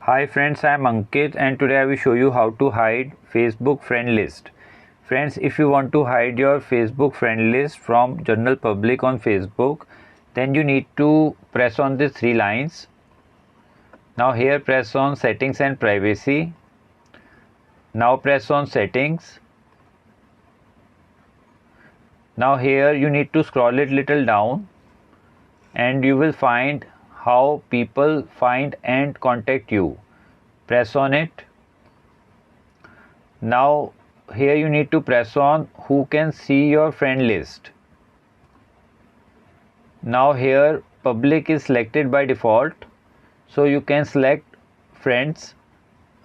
Hi friends, I am Ankit and today I will show you how to hide Facebook friend list. Friends, if you want to hide your Facebook friend list from general public on Facebook, then you need to press on these three lines. Now here press on settings and privacy. Now press on settings. Now here you need to scroll it little down and you will find how people find and contact you. Press on it. Now here you need to press on who can see your friend list. Now here public is selected by default, so you can select friends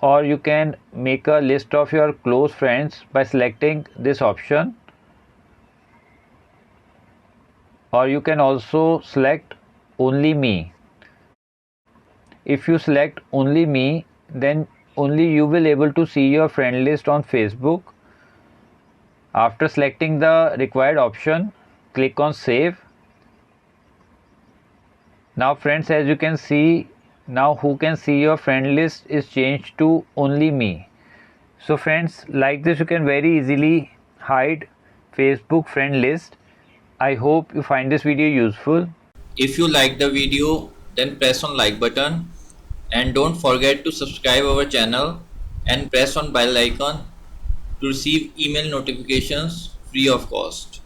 or you can make a list of your close friends by selecting this option, or you can also select only me. If you select only me, then only you will able to see your friend list on Facebook. After selecting the required option, click on save. Now friends, as you can see, now who can see your friend list is changed to only me. So friends, like this you can very easily hide Facebook friend list. I hope you find this video useful. If you like the video, then press on like button and don't forget to subscribe our channel and press on bell icon to receive email notifications free of cost.